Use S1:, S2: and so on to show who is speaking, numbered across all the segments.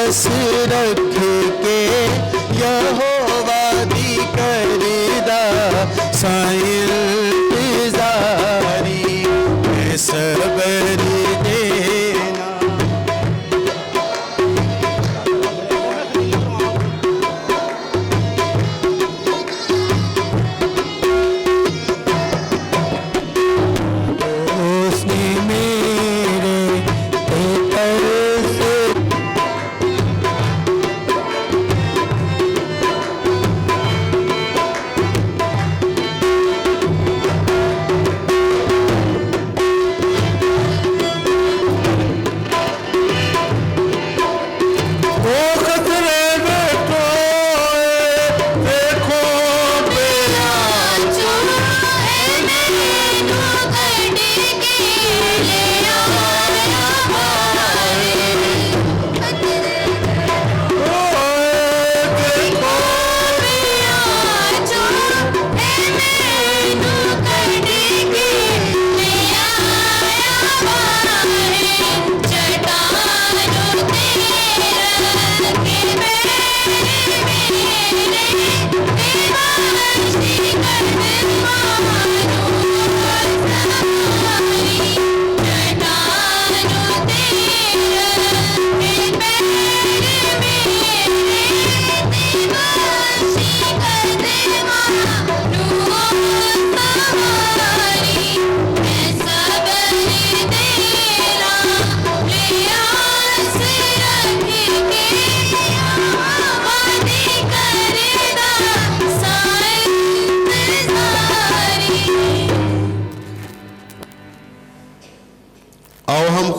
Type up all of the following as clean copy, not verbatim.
S1: आस रख के यहोवा दी करदा साइल इंतजारी मैं सबर देना। उसने मेरे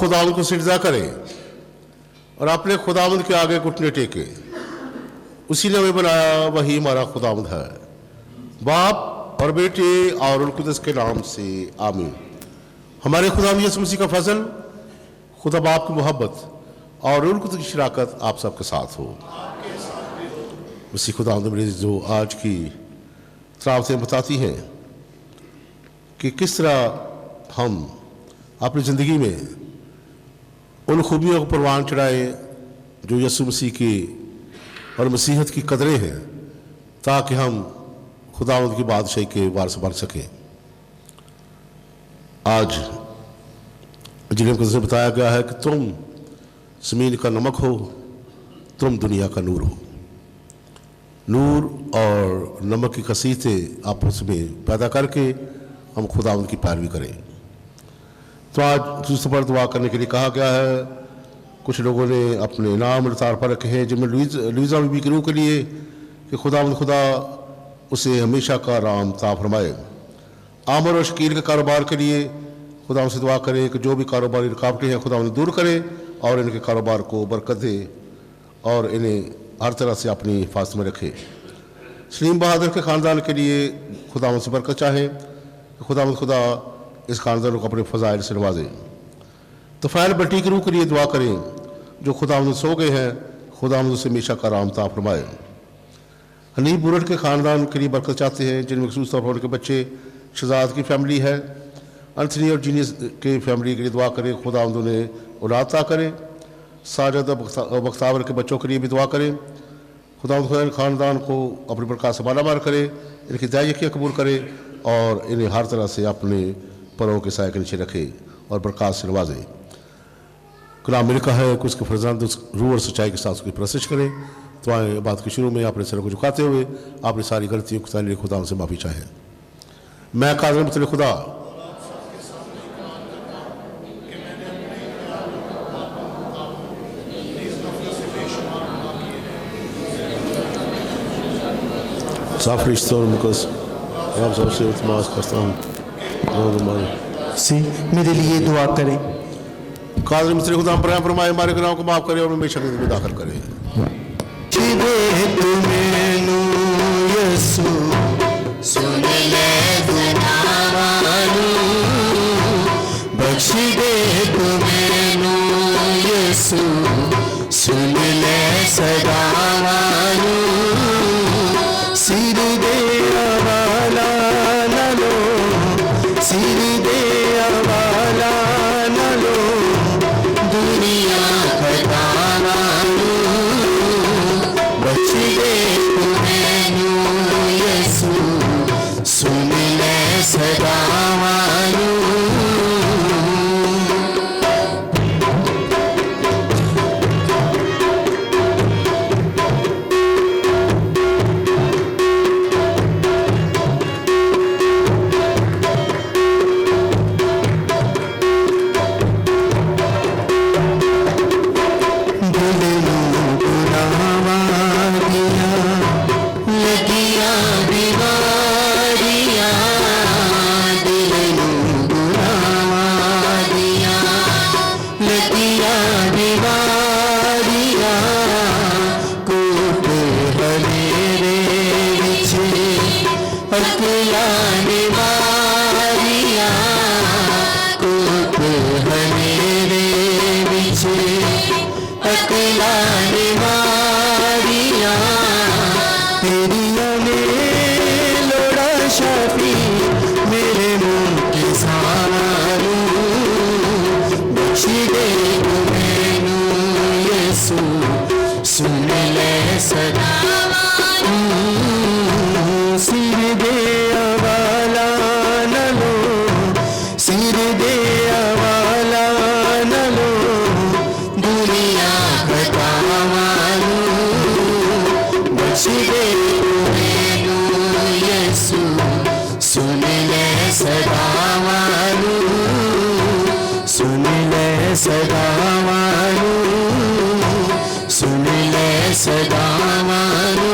S1: खुदावंद को सिजदा करें और अपने खुदावंद के आगे घुटने टेके। उसी ने हमें बनाया, वही हमारा खुदावंद है। बाप और बेटे और रूह कुद्दूस के नाम से आमीन। हमारे खुदावंद यीशु मसीह का फजल, खुदा बाप की मोहब्बत और रूह कुद्दूस की शराकत आप सबके साथ हो। उसी खुदावंद मेरे जो आज की तरावतें बताती हैं कि किस तरह हम अपनी ज़िंदगी में उन खूबियों को परवान चढ़ाए जो यीशु मसीह की और मसीहत की कदरें हैं, ताकि हम खुदावंद की बादशाही के वारिस बन सकें। आज जिन्हें को बताया गया है कि तुम ज़मीन का नमक हो, तुम दुनिया का नूर हो। नूर और नमक की खसीयतें आपस में पैदा करके हम खुदावंद की पैरवी करें। तो आज दूसरे पर दुआ करने के लिए कहा गया है। कुछ लोगों ने अपने नाम रतार पर रखे हैं, जिनमें लुइज़ा बीबी की रूह के लिए कि खुदावंद खुदा उसे हमेशा का राम ता फरमाए। आमर और शकील के कारोबार के लिए खुदावंद से दुआ करें कि जो भी कारोबारी रुकावटें हैं खुदावंद दूर करे और इनके कारोबार को बरकत दे और इन्हें हर तरह से अपनी हिफाजत में रखे। सलीम बहादुर के ख़ानदान के लिए खुदावंद से बरकत चाहें कि खुदावंद खुदा इस खानदान को अपने फ़ज़ाइल से नवाजे। तो फ़ैल बट्टी की रूह के लिए दुआ करें जो खुदावंद सो गए हैं, खुदावंद उसे हमेशा का राम ता फरमाए। हनीफ बुरट के ख़ानदान के लिए बरकत चाहते हैं, जिनमें ख़ुसूस तौर पर उनके बच्चे शहजाद की फैमिली है। अंथनी और जीनियस के फैमिली के लिए दुआ करें, खुदावंद उन्हें औलाद अता करे। साजद और बख्तावर के बच्चों के लिए भी दुआ करें, खुदावंद खुदा ख़ानदान को अपनी बरकत से मालामाल करे, इनकी दायिकियाँ कबूल करे और इन्हें हर तरह से अपने परों के साए के नीचे रखे और बरकत से नवाजे। कलाम में लिखा है कि उसके फर्जंद उस रूह और सच्चाई के साथ उसकी परस्तिश करें। तो आए बात के शुरू में अपने सर को झुकाते हुए अपनी सारी गलतियों के लिए खुदा से माफ़ी चाहें। मैं काज़िम मतलब खुदा साफ रिश्तों और मुकस आप सबसे इल्तिमास करता हूँ
S2: मेरे लिए दुआ करें।
S1: काज़िम मिस्त्री खुदा प्रेम फरमाए, हमारे गुनाहों को माफ़ करे और हमेशा में दाखिल करे।
S3: सुन ले सदावानू, बख्श दे तुम्हें यीशु, सुन ले सदावानू, सिर दे अवाला न लो, सिर दे अवाला न लो, दुनिया खतावानू अकलाने वारियां तेरिया में लोड़ा शाफी मेरे मुंह के सारू बख्श दे मैनू यसू सुन ले सदा सिर दे अवाला न लो सिर दे अवाला न लो दुनिया कटावालू बख्श दे मैनू यसू सुन ले सदावालू सुन ले सदावालू सुन ले सदावालू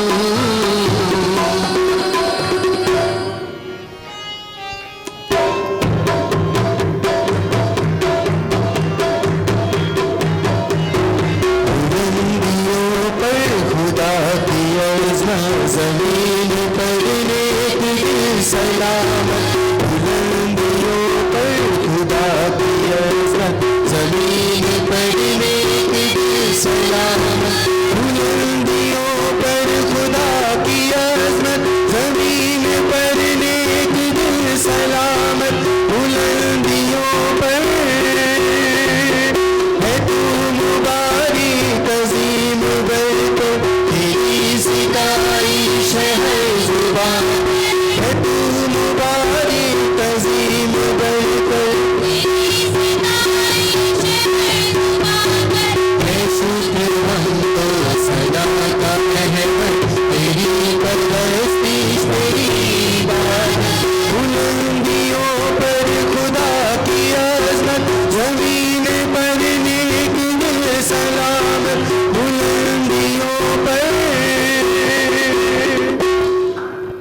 S3: ज़मीन पर नेक दिल सलामत बुलंदियों पर खुदा की अज़मत ज़मीन पर नेक दिल सलामत बुलंदियों पर खुदा की अज़मत ज़मीन पर नेक दिल सलामत बुलंदियों पर है तू मुबारक अज़ीम बरको तेरी सिताइश है ज़ुबान है तू मुबारक अज़ीम बरको तेरी सिताइश है ज़ुबान है शुक्रवंत तो सदा का रहमत तेरी परस्तिश तेरी इबादत बुलंदियों पर खुदा की अज़मत ज़मीन पर नेक दिल सलामत बुलंदियों पर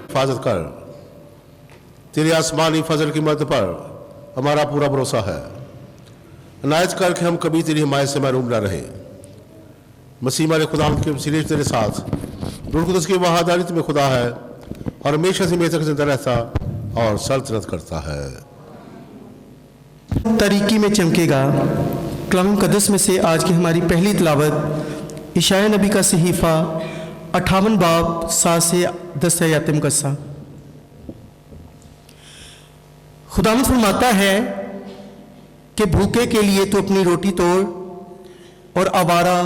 S1: हिफाजत कर। तेरे आसमानी फजल की मदद पर हमारा पूरा भरोसा है। अनायत कर कि हम कभी तेरी हिमायत से महरूम न रहे। मसीह हमारे खुदा के वसीले से तेरे साथ रूह कुद्दूस की वहादानियत में खुदा है और हमेशा से मेरे तक जिंदा रहता और सल्तनत करता है।
S2: तरीकी में चमकेगा। कलाम मुक़द्दस में से आज की हमारी पहली तिलावत इशाया नबी का सहीफ़ा 58 बाब 7 से 10 आयत मुक़द्दसा। खुदावंद फरमाता है कि भूखे के लिए तो अपनी रोटी तोड़ और आवारा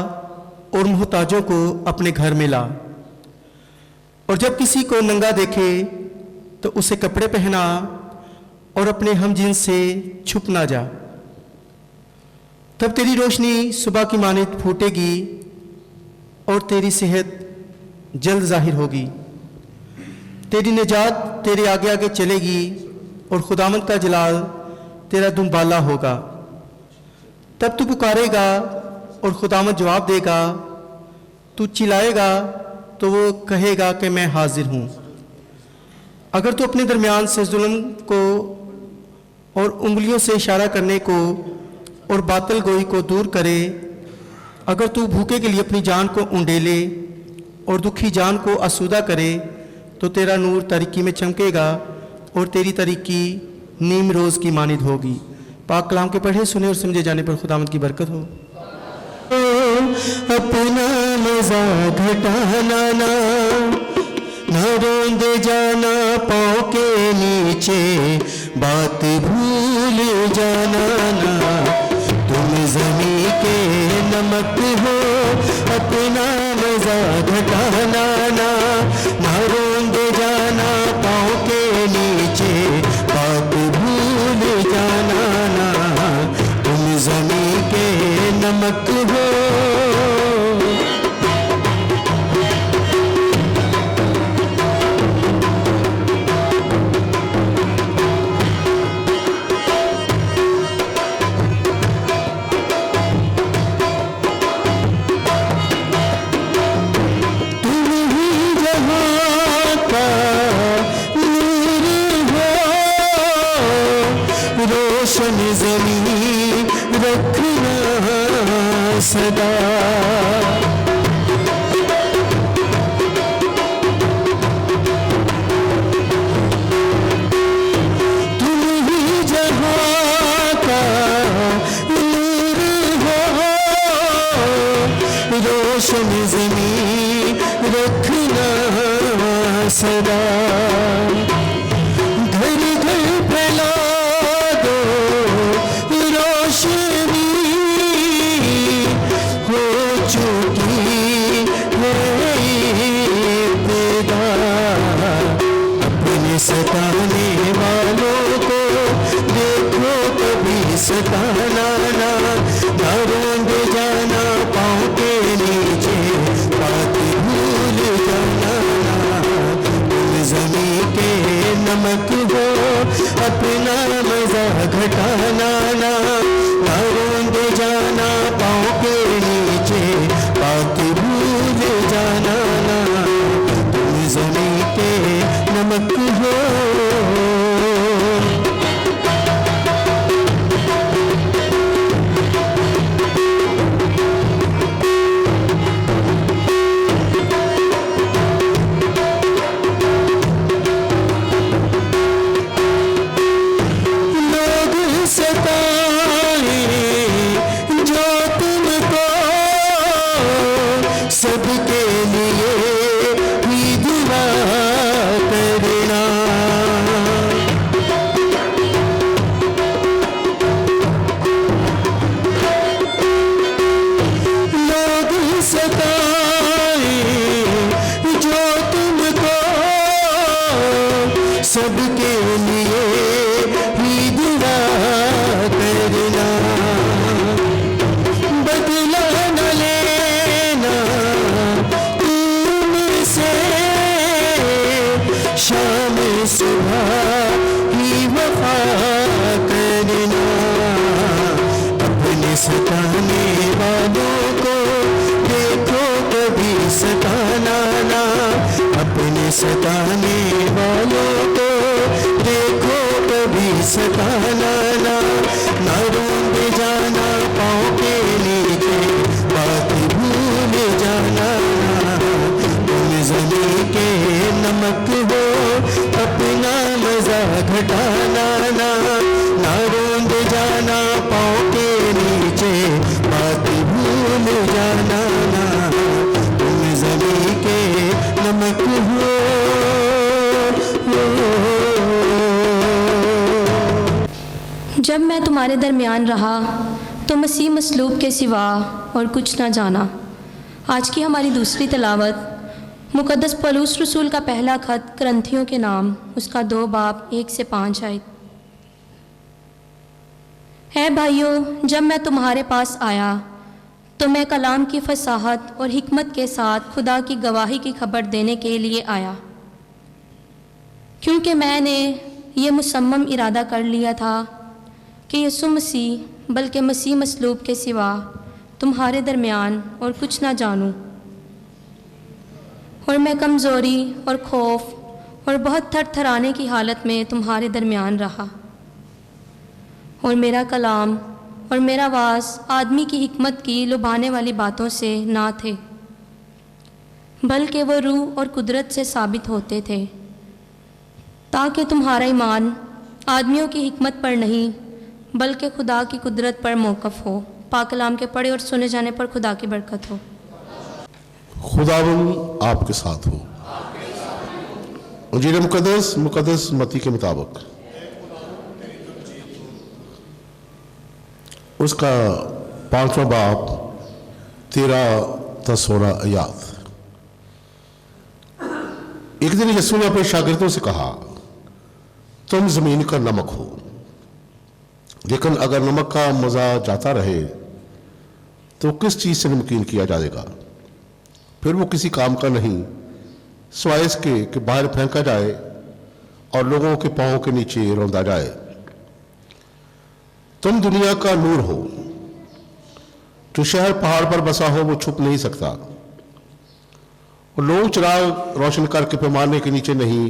S2: और मोहताजों को अपने घर में ला, और जब किसी को नंगा देखे तो उसे कपड़े पहना और अपने हमजिन्स से छुप ना जा। तब तेरी रोशनी सुबह की मानित फूटेगी और तेरी सेहत जल्द जाहिर होगी। तेरी निजात तेरे आगे आगे चलेगी और खुदावंद का जलाल तेरा दुम्बाला होगा। तब तू पुकारेगा और खुदावंद जवाब देगा, तू चिल्लाएगा तो वो कहेगा कि मैं हाजिर हूँ। अगर तू अपने दरमियान से जुल्म को और उंगलियों से इशारा करने को और बातिल गोई को दूर करे, अगर तू भूखे के लिए अपनी जान को उंडेले और दुखी जान को आसूदा करे, तो तेरा नूर तारीकी में चमकेगा और तेरी तारीकी नीम रोज़ की मानिद होगी। पाक कलाम के पढ़े सुने और समझे जाने पर खुदावंद की बरकत हो।
S3: अपना मज़ा घटाना ना न रोंद जाना पाँव के नीचे, बात भूल जाना ना। तुम ज़मीं के नमक हो, अपना मज़ा घटाना ना न रोंद जाना पाँव के नीचे, बात भूल जाना ना। तुम ज़मीं के नमक हो। रोशन ज़मीं रखना सदा, तुम ही जहाँ का नूर हो, रोशन ज़मीं रखना सदा। घर घर फैला दो रोशनी, हो चुकी है पैदा। अपने सताने वालों को देखो कभी सताना ना, ना रोंद जाना पाँव के नीचे, बात भूल जाना ना। तुम ज़मीं के नमक हो, अपना मज़ा घटाना ना, ना रोंद जाना पाँव के नीचे, बात भूल जाना ना। तुम ज़मीं के नमक हो। सबके लिए ही दुआ करना। लोग सताए जो तुमको, सबके लिए ही दुआ करना। बदला न लेना तुमसे, शाम सुबह ही वफा करना। अपने सताने वालों को देखो कभी सताना ना, अपने सताने वालों को देखो कभी सताना ना, ना रोंद जाना पाँव के नीचे, बात भूल जाना ना। तुम ज़मीं के नमक हो, अपना मज़ा घटाना ना, ना रोंद जाना पाँव के नीचे, बात भूल जाना ना। तुम ज़मीं के नमक हो।
S4: जब मैं तुम्हारे दरमियान रहा तो मसीह मसलूब के सिवा और कुछ ना जाना। आज की हमारी दूसरी तिलावत मुक़द्दस पौलुस रसूल का पहला ख़त करंथियों के नाम, उसका 2 बाब 1 से 5 आयत। है भाइयों, जब मैं तुम्हारे पास आया तो मैं कलाम की फसाहत और हिकमत के साथ खुदा की गवाही की खबर देने के लिए आया, क्योंकि मैंने ये मुसम्मम इरादा कर लिया था कि यीशु मसीह बल्कि मसीह मसलूब के सिवा तुम्हारे दरमियान और कुछ ना जानूं। और मैं कमज़ोरी और खौफ और बहुत थरथराने की हालत में तुम्हारे दरमियान रहा, और मेरा कलाम और मेरा वास आदमी की हिकमत की लुभाने वाली बातों से ना थे, बल्कि वो रूह और कुदरत से साबित होते थे, ताकि तुम्हारा ईमान आदमियों की हिकमत पर नहीं बल्कि खुदा की कुदरत पर मौक़ूफ़ हो। पाक कलाम के पढ़े और सुने जाने पर खुदा की बरकत हो।
S1: खुदावंद आपके साथ हो। इंजील मुक़द्दस मत्ती के मुताबिक उसका 5वां बाब 13-16 आयत। एक दिन यीशु ने अपने शागिर्दों से कहा, तुम ज़मीन का नमक हो, लेकिन अगर नमक का मज़ा जाता रहे तो किस चीज़ से नमकीन किया जाएगा? फिर वो किसी काम का नहीं, सिवाय इसके कि बाहर फेंका जाए और लोगों के पाँव के नीचे रौंदा जाए। तुम दुनिया का नूर हो। जो शहर पहाड़ पर बसा हो वो छुप नहीं सकता, और लोग चिराग रोशन करके पैमाने के नीचे नहीं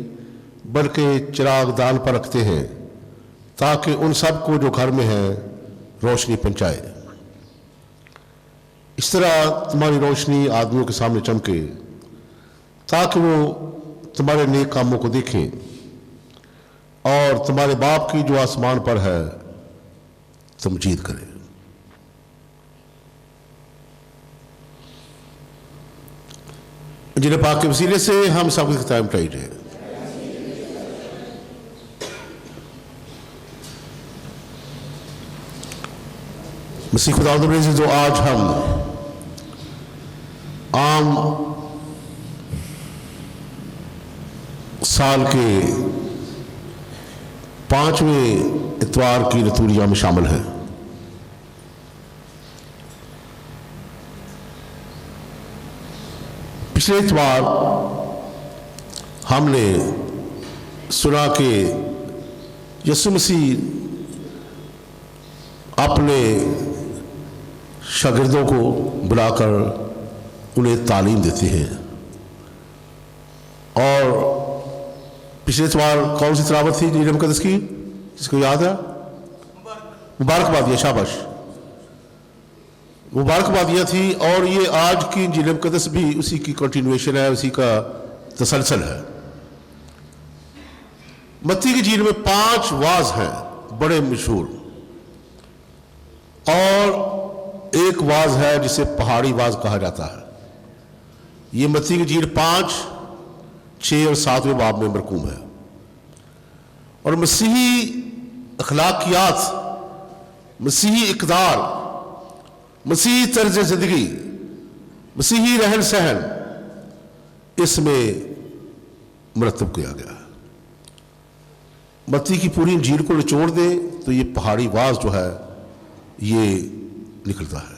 S1: बल्कि चिराग दान पर रखते हैं, ताकि उन सब को जो घर में है रोशनी पहुंचाए। इस तरह तुम्हारी रोशनी आदमियों के सामने चमके, ताकि वो तुम्हारे नेक कामों को देखें और तुम्हारे बाप की जो आसमान पर है तमजीद करें। जिन्हें पाक के वसीले से हम सब कुछ टाइम टाइट है। मसीह खुदा से जो आज हम आम साल के 5वें इतवार की रतूरिया में शामिल हैं। पिछले इतवार हमने सुना कि यीशु मसीह अपने शागिर्दों को बुलाकर उन्हें तालीम देते हैं। और पिछले इतवार कौन सी तिलावत थी इंजील मुकद्दस की, जिसको याद है? मुबारकबादियाँ, शाबाश, मुबारकबादियाँ थी। और ये आज की इंजील मुकद्दस भी उसी की कंटिन्यूएशन है, उसी का तसलसल है। मत्ती की इंजील में 5 वाज हैं बड़े मशहूर, और एक वाज है जिसे पहाड़ी वाज कहा जाता है। ये मत्ती की इंजील 5, 6 और 7वें बाब में मरकूम है। और मसीही अखलाकियात, मसीही इक़दार, मसीही तर्ज ज़िंदगी, मसीही रहन सहन इसमें मरतब किया गया है। मत्ती की पूरी इंजील को निचोड़ दें तो ये पहाड़ी वाज जो है ये निकलता है।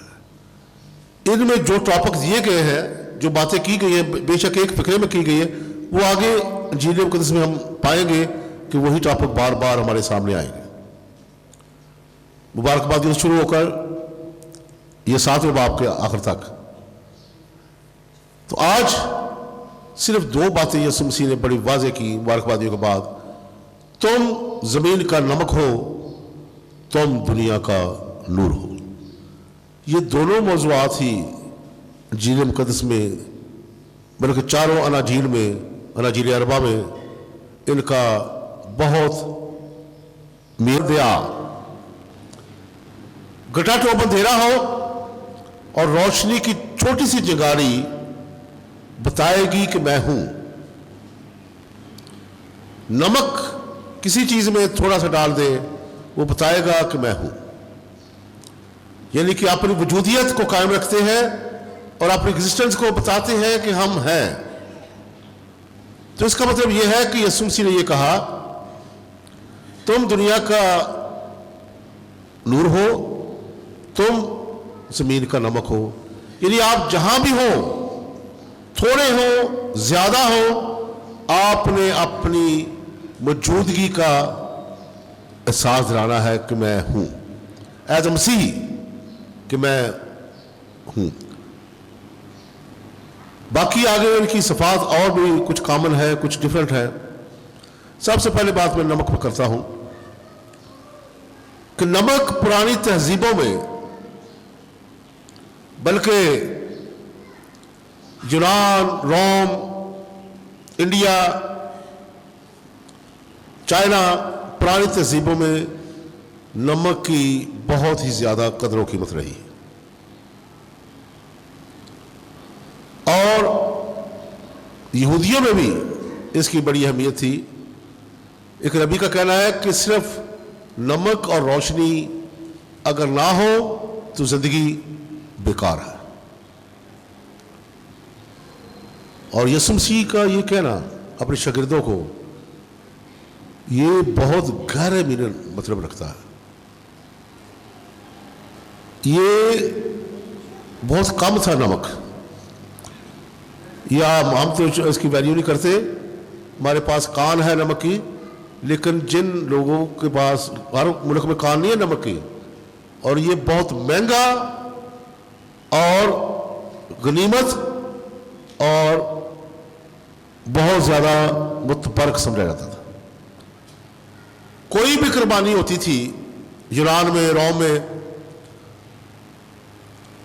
S1: इनमें जो टॉपिक दिए गए हैं, जो बातें की गई हैं, बेशक एक फिक्रे में की गई है, वो आगे इंजील मुकद्दस में हम पाएंगे कि वही टॉपिक बार बार हमारे सामने आएंगे। मुबारकबादियों से शुरू होकर ये 7वें बाब के आखिर तक। तो आज सिर्फ 2 बातें यीशु मसीह ने बड़ी वाज़ेह की मुबारकबादियों के बाद। तुम जमीन का नमक हो, तुम दुनिया का नूर हो। ये दोनों मौज़ूआत ही इंजील मुकद्दस में, बल्कि चारों अनाजील में, अनाजील अरबा में इनका बहुत मेल दिया। घटाटोप अंधेरा हो और रोशनी की छोटी सी चिंगारी बताएगी कि मैं हूं। नमक किसी चीज में थोड़ा सा डाल दे, वो बताएगा कि मैं हूं। यानी कि अपनी वजूदियत को कायम रखते हैं और अपनी एग्जिस्टेंस को बताते हैं कि हम हैं। तो इसका मतलब यह है कि यीशु मसीह ने यह कहा, तुम दुनिया का नूर हो, तुम जमीन का नमक हो। यानी आप जहां भी हो, थोड़े हो ज्यादा हो, आपने अपनी मौजूदगी का एहसास दिलाना है कि मैं हूं, एज अ मसीह, कि मैं हूं। बाकी आगे इनकी सफात और भी कुछ कॉमन है, कुछ डिफरेंट है। सबसे पहले बात मैं नमक पर करता हूं कि नमक पुरानी तहजीबों में, बल्कि यूनान, रोम, इंडिया, चाइना, पुरानी तहजीबों में नमक की बहुत ही ज्यादा कदर कीमत रही। और यहूदियों में भी इसकी बड़ी अहमियत थी। एक नबी का कहना है कि सिर्फ नमक और रोशनी अगर ना हो तो जिंदगी बेकार है। और यीशु मसीह का ये कहना अपने शागिर्दों को, ये बहुत गहरे मीनिंग मतलब रखता है। ये बहुत कम था नमक, या हम तो इसकी वैल्यू नहीं करते। हमारे पास कान है नमक की, लेकिन जिन लोगों के पास, हर मुल्क में कान नहीं है नमक की, और ये बहुत महंगा और गनीमत और बहुत ज्यादा मुतबरक समझा जाता था। कोई भी कुर्बानी होती थी यूनान में, रोम में,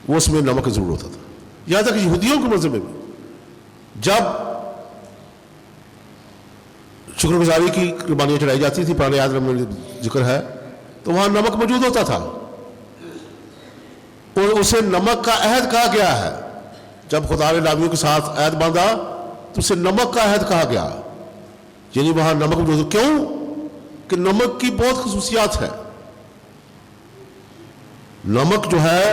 S1: वो उसमें नमक की जरूरत होता था। यहां तक यहूदियों के मज़हब में भी जब शुक्रगुजारी की कुर्बानियां चढ़ाई जाती थी, पुराने याद में जिक्र है, तो वहां नमक मौजूद होता था। और उसे नमक का अहद कहा गया है जब खुदा ने लावियों के साथ अहद बांधा तो उसे नमक का अहद कहा गया, यानी वहां नमक मौजूद। क्यों? कि नमक की बहुत खसूसियात है। नमक जो है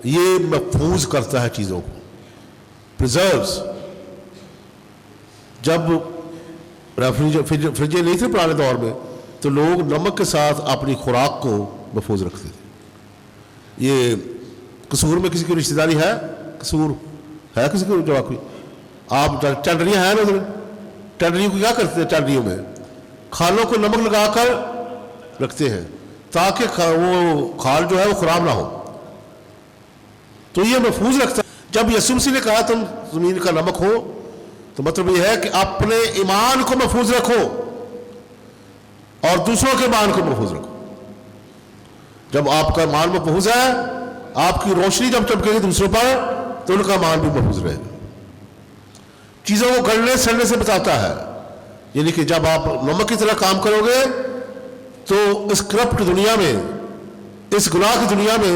S1: ये महफूज करता है चीजों को, प्रिजर्व्स। जब फ्रिजें नहीं थे पुराने दौर में, तो लोग नमक के साथ अपनी खुराक को महफूज रखते थे। ये कसूर में किसी की रिश्तेदारी है? कसूर है किसी को? जवाब कोई? आप टंडरियां हैं ना उधर, टंडरियों को क्या करते हैं? टंडरियों में खालों को नमक लगाकर रखते हैं ताकि वो खाल जो है वो खराब ना हो, तो ये महफूज रखता है। जब यीशु मसीह ने कहा तुम जमीन का नमक हो, तो मतलब ये है कि अपने ईमान को महफूज रखो और दूसरों के ईमान को महफूज रखो। जब आपका ईमान महफूज है, आपकी रोशनी जब चमकेगी दूसरों पर, तो उनका ईमान भी महफूज रहेगा। चीजों को गलने सड़ने से बचाता है, यानी कि जब आप नमक की तरह काम करोगे तो इस करप्ट दुनिया में, इस गुनाह की दुनिया में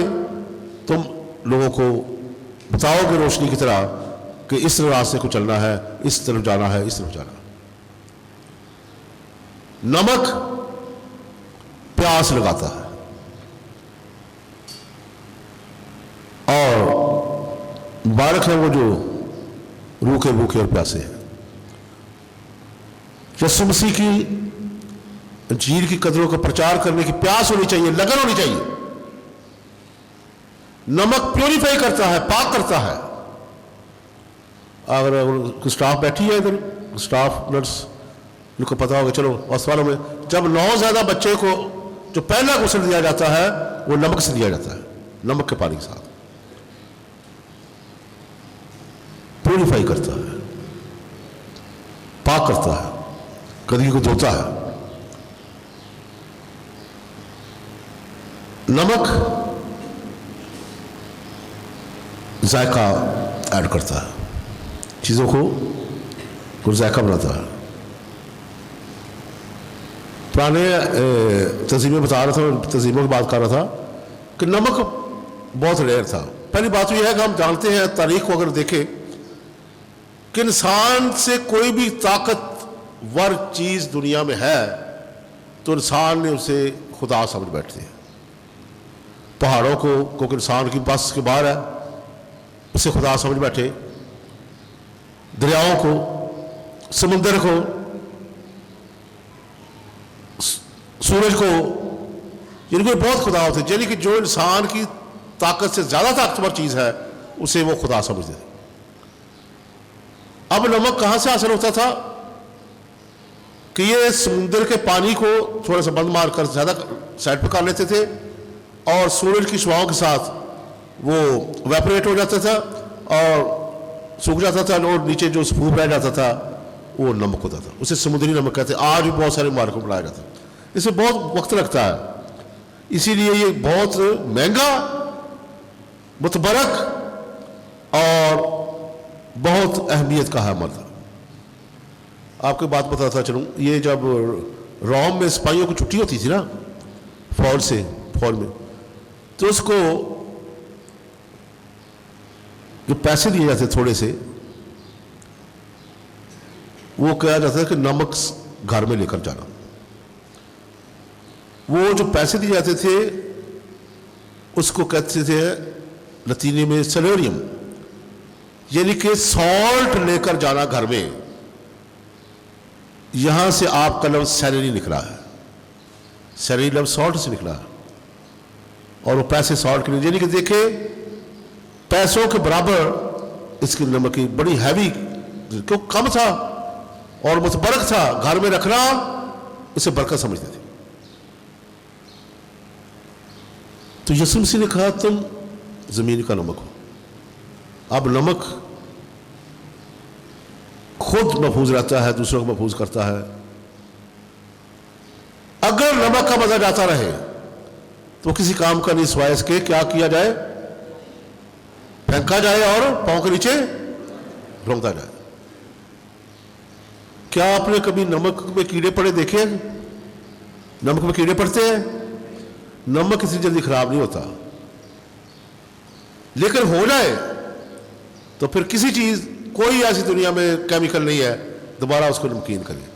S1: तुम लोगों को बताओगे रोशनी की तरह कि इस रास्ते को चलना है, इस तरफ जाना है, इस तरफ जाना है। नमक प्यास लगाता है और मुबारक है वो जो रूखे भूखे और प्यासे हैं। यीशु मसीह की इंजील की कदरों का प्रचार करने की प्यास होनी चाहिए, लगन होनी चाहिए। नमक प्योरीफाई करता है, पाक करता है। अगर स्टाफ बैठी है इधर, स्टाफ नर्स, उनको पता होगा, चलो अस्पतालों में जब नौज़ायदा बच्चे को जो पहला गुस्ल दिया जाता है वो नमक से दिया जाता है, नमक के पानी के साथ। प्योरीफाई करता है, पाक करता है, कदगी को धोता है। नमक जायका ऐड करता है, चीजों को जायका बनाता है। पुराने तज़ीमें बता रहा था, तज़ीमों की बात कर रहा था कि नमक बहुत रेयर था। पहली बात तो यह है कि हम जानते हैं, तारीख को अगर देखें, कि इंसान से कोई भी ताकतवर चीज दुनिया में है तो इंसान ने उसे खुदा समझ बैठते हैं। पहाड़ों को क्योंकि इंसान की बस के बाहर है, उसे खुदा समझ बैठे। दरियाओं को, समुंदर को, सूरज को, जिनको बहुत खुदा होते, यानी कि जो इंसान की ताकत से ज्यादा ताकतवर चीज है उसे वो खुदा समझते थे। अब नमक कहां से हासिल होता था कि ये समुद्र के पानी को थोड़ा सा बंद मारकर ज्यादा साइड पर कर लेते थे और सूरज की शुआओं के साथ वो वेपरेट हो जाता था और सूख जाता था और नीचे जो स्पूप रह जाता था वो नमक होता था। उसे समुद्री नमक कहते हैं। आज भी बहुत सारे मार्कों में बनाया जाता है। इसमें बहुत वक्त लगता है, इसीलिए ये बहुत महंगा, मुतबरक और बहुत अहमियत का है मर्द। आपको बात बताता चलूं, ये जब रोम में सिपाहियों को छुट्टी होती थी ना फौज में, तो उसको जो पैसे दिए जाते थोड़े से, वो कहा जाता है कि नमक घर में लेकर जाना। वो जो पैसे दिए जाते थे उसको कहते थे लतीनी में सेलोरियम, यानी कि सॉल्ट लेकर जाना घर में। यहां से आपका लफ्ज सैलरी निकला है, सैलरी लफ्ज सॉल्ट से निकला है और वो पैसे सॉल्ट के लिए, यानी कि देखे पैसों के बराबर इसकी नमक की बड़ी हैवी, क्यों कम था और मुतबरक था, घर में रखना उसे बरकत समझते थे। तो यीशु मसीह ने कहा तुम जमीन का नमक हो। अब नमक खुद महफूज रहता है, दूसरों को महफूज करता है। अगर नमक का मजा जाता रहे तो किसी काम का नहीं, सिवाय इसके क्या किया जाए, फेंका जाए और पांव के नीचे रौंदा जाए। क्या आपने कभी नमक में कीड़े पड़े देखे हैं? नमक में कीड़े पड़ते हैं? नमक इतनी जल्दी खराब नहीं होता, लेकिन हो जाए तो फिर किसी चीज़, कोई ऐसी दुनिया में केमिकल नहीं है दोबारा उसको नमकीन करें।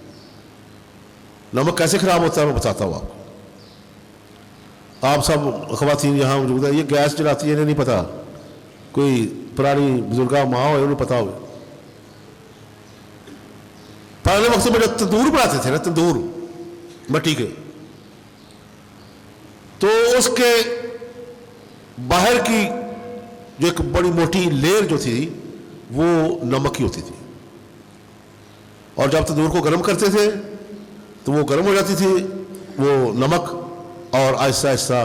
S1: नमक कैसे खराब होता है मैं बताता हूँ आपको। आप सब ख़वातीन यहाँ मौजूद है, ये गैस जलाती है, इन्हें नहीं पता, कोई पुरानी बुजुर्गा माँ हो उन्हें पता हो। पहले वक्त में जब तंदूर बनाते थे ना, तंदूर मिट्टी के, तो उसके बाहर की जो एक बड़ी मोटी लेयर जो थी वो नमक की होती थी, और जब तंदूर को गर्म करते थे तो वो गर्म हो जाती थी वो नमक, और आहिस्ता आहिस्ता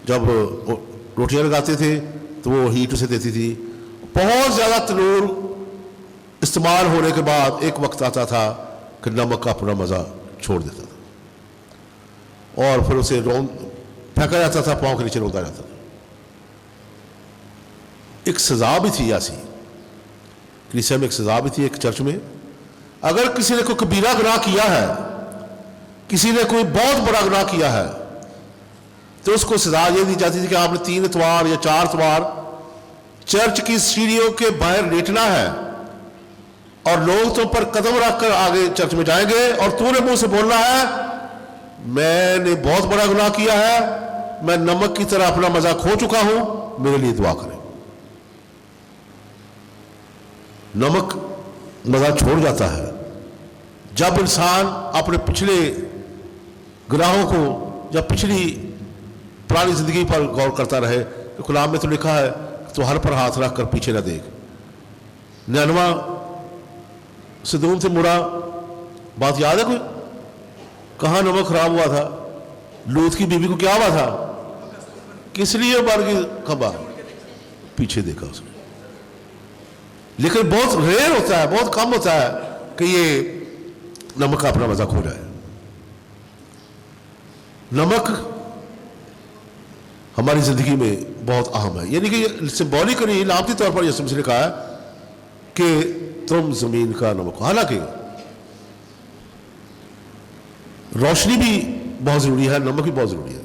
S1: जब रोटियां लगाते थे तो वो हीट उसे देती थी। बहुत ज़्यादा तंदूर इस्तेमाल होने के बाद एक वक्त आता था कि नमक का अपना मज़ा छोड़ देता था और फिर उसे फेंका जाता था, पाँव के नीचे रौंदा जाता था। एक सज़ा भी थी ऐसी, कलीसिया में एक सज़ा भी थी एक चर्च में। अगर किसी ने कोई कबीरा गुनाह किया है, किसी ने कोई बहुत बड़ा गुनाह किया है, तो उसको सज़ा ये दी जाती थी कि आपने 3 इतवार या 4 इतवार चर्च की सीढ़ियों के बाहर लेटना है और लोग तुम पर कदम रखकर आगे चर्च में जाएंगे और तूने मुंह से बोलना है मैंने बहुत बड़ा गुनाह किया है, मैं नमक की तरह अपना मजा खो चुका हूं, मेरे लिए दुआ करें। नमक मजा छोड़ जाता है जब इंसान अपने पिछले गुनाहों को, जब पिछली पुरानी जिंदगी पर गौर करता रहे। तो कुरान में तो लिखा है तो हर पर हाथ रख कर पीछे न देख। 99 सदूम से मुड़ा बात याद है कोई? कहाँ नमक खराब हुआ था? लूत की बीवी को क्या हुआ था? किस लिए मर गई खबर? पीछे देखा उसने। लेकिन बहुत रेयर होता है, बहुत कम होता है कि ये नमक का अपना मजा खो जाए। नमक हमारी जिंदगी में बहुत अहम है, यानी कि सिंबॉलिकली लामती तौर पर यीशु मसीह ने कहा है कि तुम जमीन का नमक हो। हालांकि रोशनी भी बहुत जरूरी है, नमक भी बहुत जरूरी है।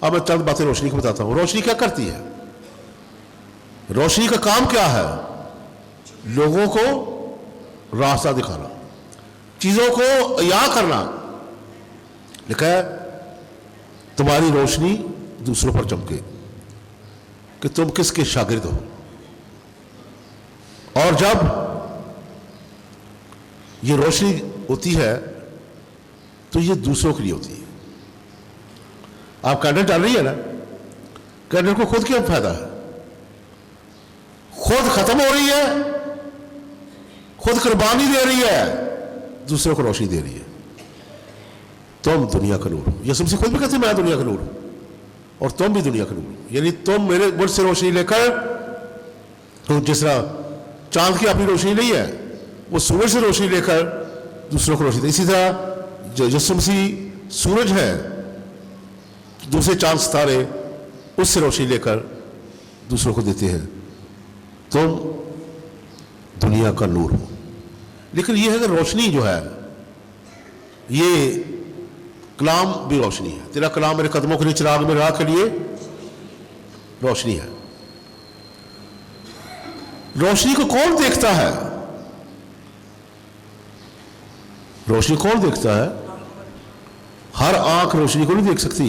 S1: अब मैं चंद बातें रोशनी को बताता हूं। रोशनी क्या करती है? रोशनी का काम क्या है? लोगों को रास्ता दिखाना, चीजों को अयां करना। लिखा है तुम्हारी रोशनी दूसरों पर चमके कि तुम किसके शागिर्द हो। और जब ये रोशनी होती है तो ये दूसरों के लिए होती है। आप कैंडल डाल रही है ना, कैंडल को खुद क्या फायदा है? खुद खत्म हो रही है, खुद कुर्बानी दे रही है, दूसरों को रोशनी दे रही है। तुम दुनिया का नूर हो। यीशु मसीह खुद भी कहते हैं मैं दुनिया का नूर हूं और तुम भी दुनिया का नूर हो। यानी तुम मेरे मुझसे रोशनी लेकर, तो जिस तरह चांद की अपनी रोशनी नहीं है, वो सूरज से रोशनी लेकर दूसरों को रोशनी दे। इसी तरह जो यीशु मसीह सूरज है, दूसरे चांद सितारे उससे रोशनी लेकर दूसरों को देते हैं। तुम दुनिया का नूर हो। लेकिन यह है कि रोशनी जो है, ये कलाम भी रोशनी है। तेरा कलाम मेरे कदमों के लिए चिराग में राह के लिए रोशनी है। रोशनी को कौन देखता है? रोशनी कौन देखता है? हर आंख रोशनी को नहीं देख सकती।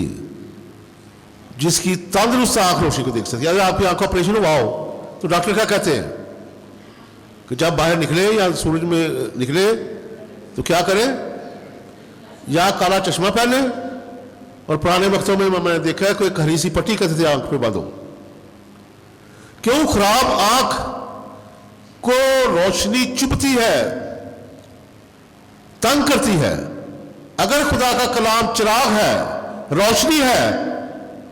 S1: जिसकी तंदुरुस्त आंख रोशनी को देख सकती है। अगर आपकी आंख का ऑपरेशन हुआ हो तो डॉक्टर क्या कहते हैं कि जब बाहर निकले या सूरज में निकले तो क्या करें? या काला चश्मा पहने, और पुराने वक्तों में मैंने देखा है कोई हरी सी पट्टी कहते थे आंख पे बांधो। क्यों? खराब आंख को रोशनी चुभती है, तंग करती है। अगर खुदा का कलाम चिराग है, रोशनी है,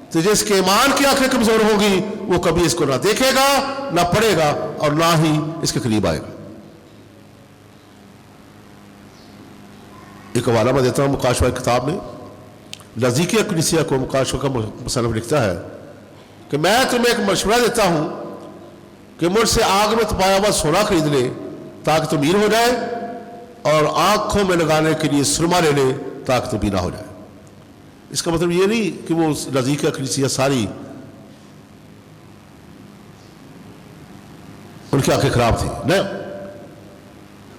S1: तो जिसके ईमान की आंखें कमजोर होगी वो कभी इसको ना देखेगा, ना पढ़ेगा और ना ही इसके करीब आएगा। एक हवाला मैं देता हूं मुकाशवा की किताब में। नज़दीकी कलीसिया को मुकाशवा का मुसन्निफ लिखता है कि मैं तुम्हें एक मशवरा देता हूं कि मुझसे आग में तपाया हुआ सोना खरीद ले ताकि तुम अमीर हो जाए, और आंखों में लगाने के लिए सुरमा ले ले ताकि तुम बीना हो जाए। इसका मतलब ये नहीं कि वो नज़दीकी कलीसिया सारी उनकी आंखें खराब थी न,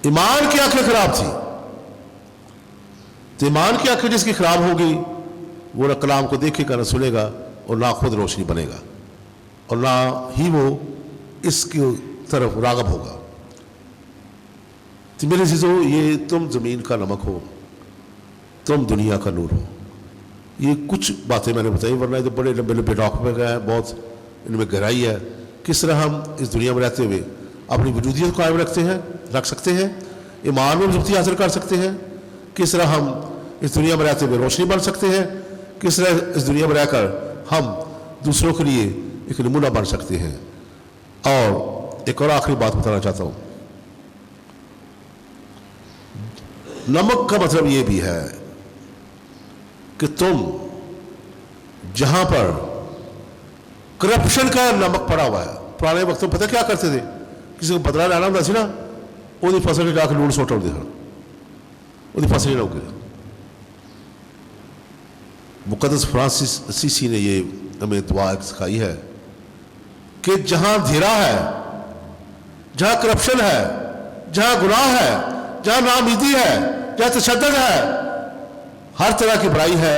S1: ईमान की आंखें खराब थी। तो ईमान की आंखें जिसकी खराब होगी वो न कलाम को देखेगा, न सुनेगा, और ना खुद रोशनी बनेगा, और ना ही वो इसकी तरफ रागब होगा। तो मेरे चीज़ों, ये तुम ज़मीन का नमक हो, तुम दुनिया का नूर हो। ये कुछ बातें मैंने बताई, वरना तो बड़े लंबे लंबे डॉक्यूमेंट गए हैं, बहुत इनमें गहराई है। किस तरह हम इस दुनिया में रहते हुए अपनी वजूदियत को कायम रख सकते हैं, ईमान में मजबूती हासिल कर सकते हैं, किस तरह हम इस दुनिया में रहते हुए रोशनी बन सकते हैं, किस तरह इस दुनिया में रहकर हम दूसरों के लिए एक नमूना बन सकते हैं। और एक और आखिरी बात बताना चाहता हूँ, नमक का मतलब ये भी है कि तुम जहां पर करप्शन का नमक पड़ा हुआ है, पुराने वक्त में पता क्या करते थे, किसी को बदला लेना होता ना, वो फसल जाकर लूट सोट उड़ देखा, वो फसल ना उगे। मुकद्दस फ्रांसिस असीसी ने ये हमें दुआ सिखाई है कि जहां धेरा है, जहां करप्शन है, जहां गुनाह है, जहां नाउमीदी है, जहां तशद्दुद है, हर तरह की बुराई है,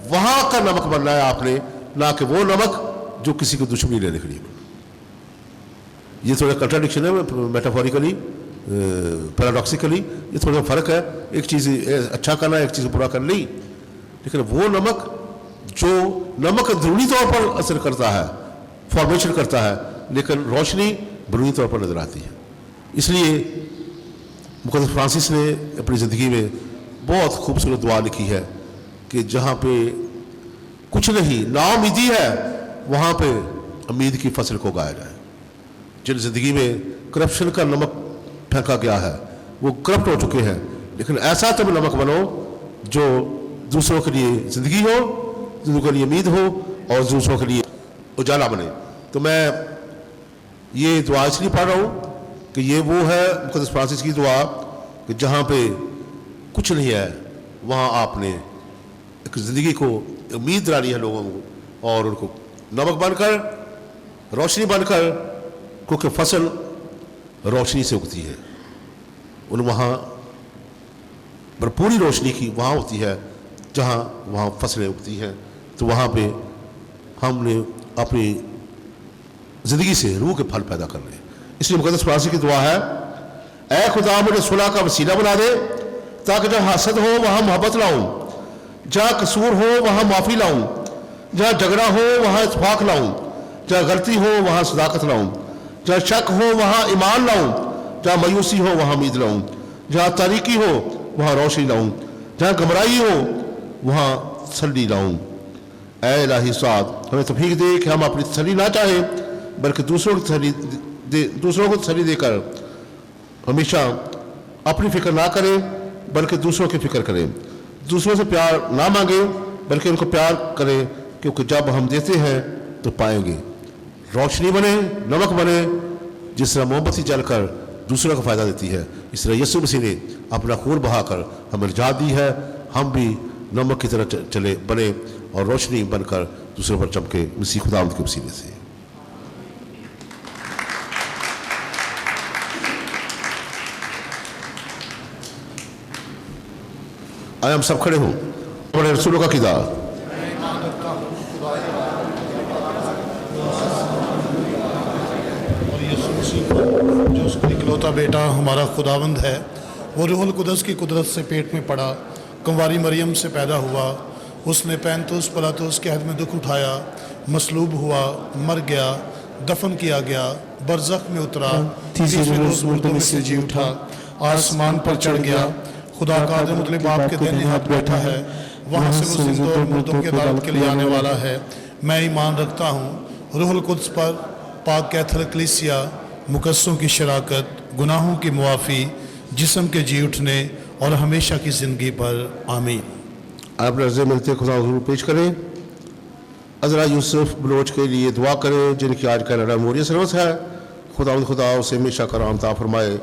S1: वहां का नमक बनना है आपने, ना कि वो नमक जो किसी को दुश्मनी लेने के लिए। ये थोड़ा कंट्राडिक्शन है, मेटाफोरिकली, पैराडॉक्सिकली ये थोड़ा फर्क है। एक चीज़ अच्छा करना, एक चीज़ बुरा करना नहीं, लेकिन वो नमक जो नमक अंदरूनी तौर पर असर करता है, फॉर्मेशन करता है, लेकिन रोशनी बरूनी तौर पर नजर आती है। इसलिए मुकद्दस फ्रांसिस ने अपनी ज़िंदगी में बहुत खूबसूरत दुआ लिखी है कि जहाँ पे कुछ नहीं, नाउमीदी है, वहाँ पे उम्मीद की फसल को उगाया जाए। जिन ज़िंदगी में करप्शन का नमक फेंका गया है, वो करप्ट हो चुके हैं, लेकिन ऐसा तुम नमक बनो जो दूसरों के लिए ज़िंदगी हो, दूसरों के लिए उम्मीद हो, और दूसरों के लिए उजाला बने। तो मैं ये दुआ इसलिए पढ़ रहा हूँ कि ये वो है मुकद्दस फ्रांसिस की दुआ कि जहाँ पे कुछ नहीं है, वहाँ आपने एक ज़िंदगी को उम्मीद दिलानी है लोगों को, और उनको नमक बनकर, रोशनी बनकर, क्योंकि फसल रोशनी से उगती है, उन वहाँ भरपूरी रोशनी की वहाँ होती है जहाँ वहाँ फसलें उगती हैं। तो वहाँ पे हमने अपनी ज़िंदगी से रूह के फल पैदा करने। इसलिए मुकद्दस फ्रांसिस की दुआ है, ऐ खुदा मुझे सुलह का वसीला बना दे, ताकि जहाँ हसद हो वहाँ मोहब्बत लाऊं, जहाँ कसूर हो वहाँ माफ़ी लाऊं, जहाँ झगड़ा हो वहाँ इत्फाक लाऊं, जहाँ गलती हो वहाँ सदाकत लाऊं, जहाँ शक हो वहाँ ईमान लाऊं, जहाँ मायूसी हो वहाँ उम्मीद लाऊं, जहाँ तारीकी हो वहाँ रोशनी लाऊं, जहाँ घबराई हो वहाँ तसल्ली लाऊं। ऐ इलाही साद, हमें तौफीक दे कि हम अपनी तसल्ली ना चाहें, बल्कि दूसरों को तसल्ली देकर हमेशा अपनी फिक्र ना करें, बल्कि दूसरों की फिक्र करें। दूसरों से प्यार ना मांगे, बल्कि उनको प्यार करें, क्योंकि जब हम देते हैं तो पाएंगे। रोशनी बने, नमक बने, जिस तरह मोमबत्ती जलकर दूसरों को फ़ायदा देती है, इस तरह यीशु मसीह ने अपना खून बहाकर हमें निजात दी है। हम भी नमक की तरह चले बने और रोशनी बनकर दूसरों पर चमके, मसीह खुदावंद के वसीले से। आए हम सब खड़े हों, बड़े रसूलों का किरदार।
S5: जो उसका इकलौता बेटा हमारा खुदावंद है, वो रूहुल कुदस की कुदरत से पेट में पड़ा, कंवारी मरियम से पैदा हुआ, उसने पैंतुस पिलातुस के हद में दुख उठाया, मसलूब हुआ, मर गया, दफन किया गया, बरज़ख में उतरा, तीसरे रोज़ मुर्दों में से जी उठा, आसमान पर चढ़ गया, खुदा का आदम बाप के दाहिने हाथ बैठा है, वहाँ से वो जिंदा और मुर्दों की अदालत के लिए आने वाला है। मैं ईमान रखता हूँ रूहुल कुद्स पर, पाक कैथोलिक कलीसिया, मुकद्दसों की शराकत, गुनाहों की मुआफ़ी, जिस्म के जी उठने और हमेशा की ज़िंदगी पर। आमीन।
S1: आप नज़र मिलते खुदा हुजूर पेश करें। अज़रा यूसुफ बलोच के लिए दुआ करें, जिनकी आज का मेमोरियल सर्विस है। खुदा उसे हमेशा कराम ता फरमाए।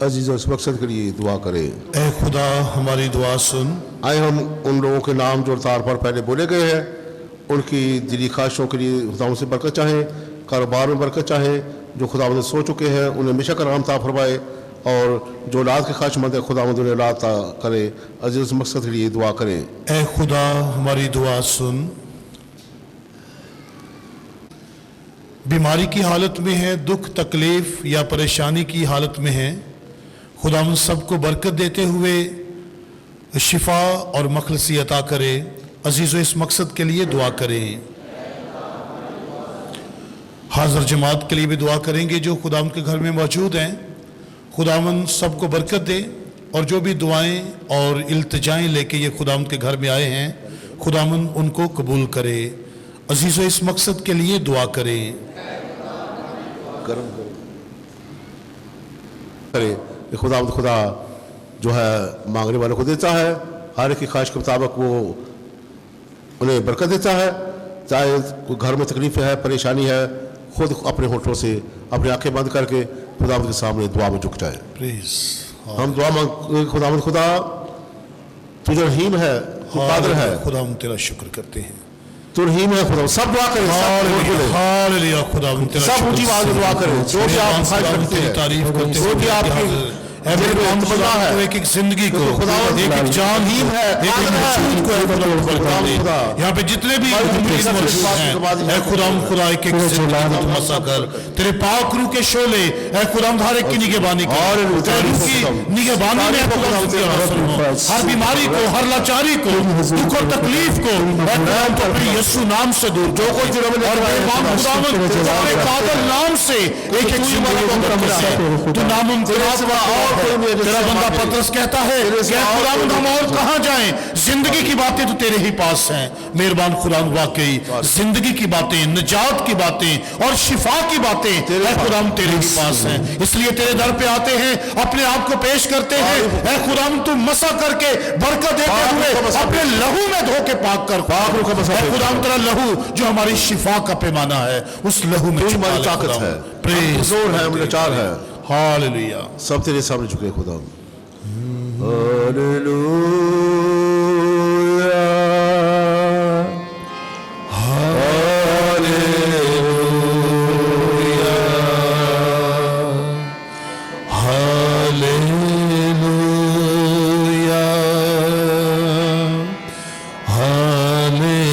S1: अजीज़ इस मकसद के लिए दुआ करें।
S5: ए खुदा हमारी दुआ सुन।
S1: आए हम उन लोगों के नाम जो तार पर पहले बोले गए हैं, उनकी दिली ख्वाहिशों के लिए खुदा से बरकत चाहें, कारोबार में बरकत चाहें, जो खुदावंद सो चुके हैं उन्हें हमेशा का राम ता फरमाए, और जो औलाद के ख्वाहिशमंद है खुदावंद उन्हें औलाद ता करे। अजीज उस मकसद के लिए दुआ करें।
S5: ए खुदा हमारी दुआ सुन। बीमारी की हालत में है, दुख तकलीफ या परेशानी की हालत में है, खुदा उन सबको बरकत देते हुए शिफा और मखलसी अता करे। अजीज़ो इस मकसद के लिए दुआ करें। हाज़िर जमात के लिए भी दुआ करेंगे जो खुदा के घर में मौजूद हैं। खुदावन सबको बरकत दे, और जो भी दुआएं और इल्तिजाएं लेके ये खुदावन के घर में आए हैं खुदावन उनको कबूल करे। अजीज़ो इस मकसद के लिए दुआ करें।
S1: करे खुदा जो है मांगने वालों को देता है, हर एक की ख्वाहिश के मुताबिक वो उन्हें बरकत देता है। चाहे कोई घर में तकलीफ है, परेशानी है, खुद अपने होठों से अपनी आंखें बंद करके खुदावंद के सामने दुआ में झुक जाए।
S5: प्लीज
S1: हम दुआ मांग खुदावंद खुदा तू जो रहीम है, तू कादिर है,
S5: खुदा हम तेरा शुक्र करते हैं।
S1: तू रहीम है खुदा। सब दुआ करें,
S5: हालेलुया खुदा हम तेरा
S1: सब ऊंची आवाज में दुआ करें, जो भी आप ख्वाहिश रखते हैं,
S5: तारीफ करते हैं,
S1: जो भी आपकी
S5: खुदा है, एक एक जिंदगी को, एक एक जान ही है, एक एक वजूद को यहाँ पे जितने भी मौजूद हैं, खुदा खुदा एक एक जिंदगी को मसा कर तेरे पाक रूह के शोले, खुदा हर एक की निगहबानी कर, तेरे रूह की निगहबानी में हर बीमारी को, हर लाचारी को, दुख और तकलीफ को अपने यीशु नाम से दूर, जो कोई नाम से एक एक तू नाम तेरा बंदा पतरस कहता है खुदावंद हम और कहां जाएं, जिंदगी की बातें तो तेरे ही पास हैं। मेहरबान खुदावंद वाकई जिंदगी की बातें, निजात की बातें और शिफा की बातें खुदावंद तेरे ही पास हैं। इसलिए तेरे दर पे आते हैं, अपने आप को पेश करते हैं। ऐ खुदावंद तू मसा करके बरकत देते हुए अपने लहू में धो के पाक कर। खुदावंद तेरा लहू जो हमारी शिफा का पैमाना है, उस लहू में
S1: हमारी ताकत है, जोर है, लाचार है।
S5: हालेलुया।
S1: सब तेरे सामने झुके खुदा। हालेलुया हालेलुया हालेलुया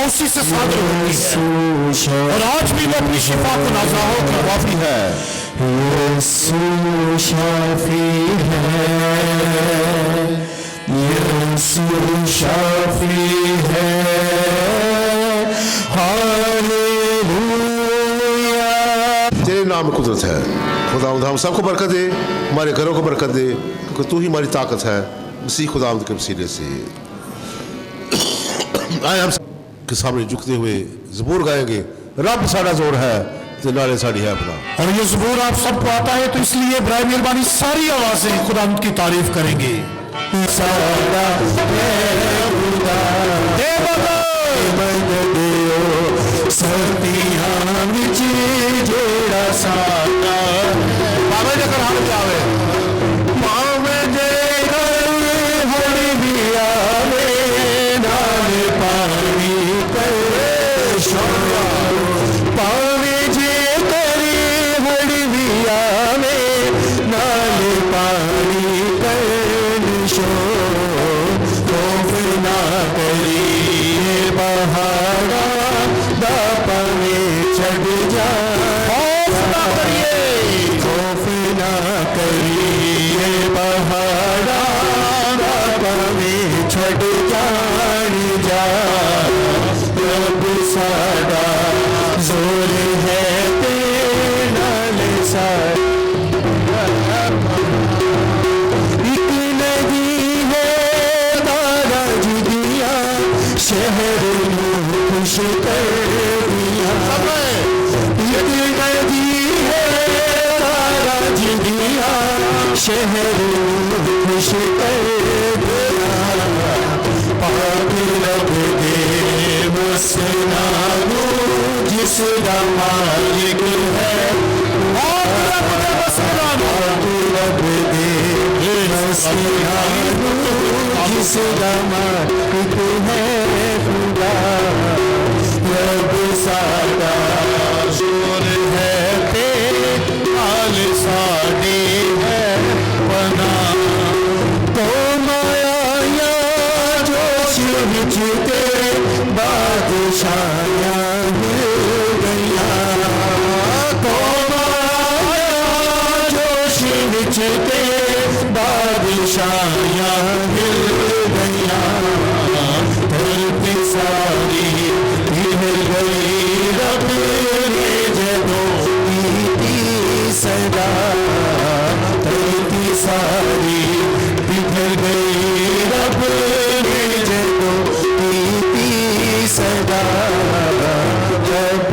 S1: उसी से सादर होती है, और आज भी वो अपनी शिफा को नाज़ाहों की वाफी है। यीशु शाफी है, यीशु शाफी है। हालेलुया। तेरे नाम में कुदरत है खुदा। हम सबको बरकत दे, हमारे घरों को बरकत दे, क्योंकि तू ही हमारी ताकत है। इसी खुदा के वसीले से आए हम के सामने झुकते हुए ज़बूर गाएंगे। रब साड़ा जोर है तो नाले साड़ी है अपना।
S5: और ये ज़बूर आप सबको आता है, तो इसलिए बराए मेहरबानी सारी आवाजें खुदा की तारीफ करेंगे।
S3: पानी चढ़ जा, खौफ ना करिए पहाड़ा भावें छड़ जान जा, रब साडा जोर है तेरे नाल साडा। एक नदी है तारा जिदिया, शहर नूं खुश कर दिया। एक नदी है तारा जिदिया, शहर नूं खुश कर दिया। पाक रब दे मसनानू जिसदा मालिक है, पाक रब दे मसनानू जिसदा मालिक है खुदा। रब साडा जोर है तेरे नाल साडी है पनाह। तो माया जोश विच तेरे बादशाहियां हिल गईयां। तो माया जोश विच तेरे बादशाहियां हिल गईयां। धरती सारी हिल गई रब ने जदों कीती सदा। धरती सारी बिखर गई रब ने जदों कीती सदा। रब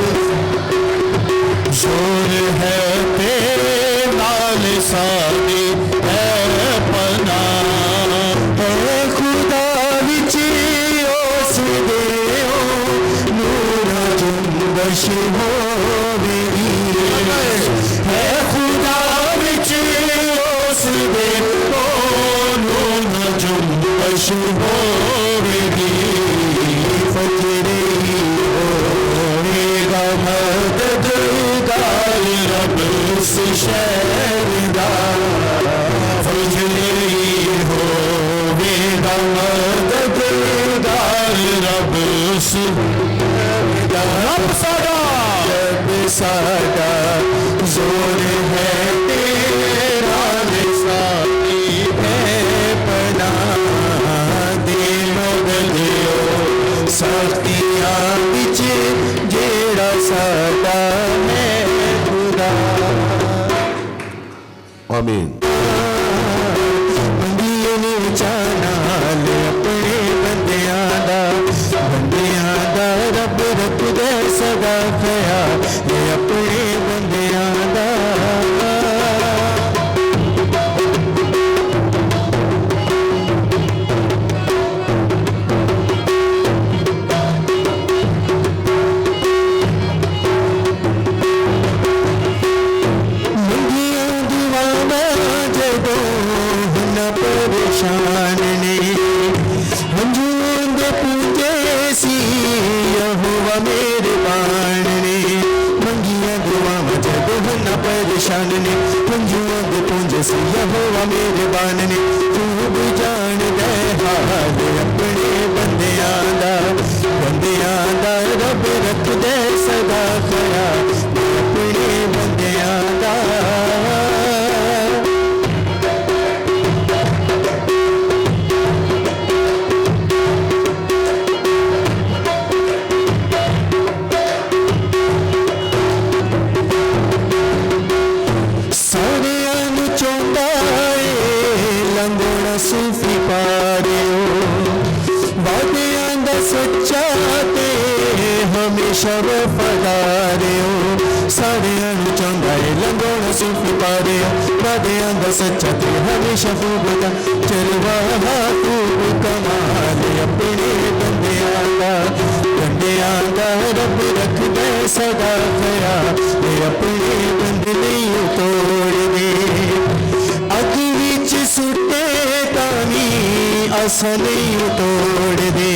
S3: जोर है तेरे नाल साडी है पनाह। है खुदा विच उस दे नूरा जुम्बश होवेगी। है खुदा विच उस दे नूरा जुम्बश होवेगी। फजरे ही होएगा मददगार रब उस शहर दा। फजरे ही होएगा मददगार रब उस रब साडा। रब साडा जोर है तेरा साडी है पनाह। दे मदद ओ साथियां विच जेड़ा साडा है खुदा।
S1: आमीन।
S3: बंदियों ने चानाल अपने बंदियां दा रब रखदे सदा ख्याल अपने बंदियां दा। मंगियां दुआवां जदों न परेशान ने, हंझुओं दे पूंजे सी यहोवा मेहरबान ने। मंगियां दुआवां जदों न परेशान ने, हंझुओं दे पूंजे सी यहोवा मेहरबान ने। खूब जानदा हाल अपने बंदियां दा रब रखदे सदा ख्याल अपने बंदियां दा। सारियां नूं चाहुंदा ए लंघोना सूफी पारियो। वादियां दा सच्चा ते हमेशा वफादार हो। सारियां नूं चाहुंदा ए लंघोना सूफी पारियो। वादियां दा सच्चा ते हमेशा खूबदा चरवाहा खूब कमाल अपने बंदियां दा रब रखदे सदा ख्याल अपने बंदे नहीं तोड़ दे। अग विच सुटे तावी आसा नहीं तोड़ दे।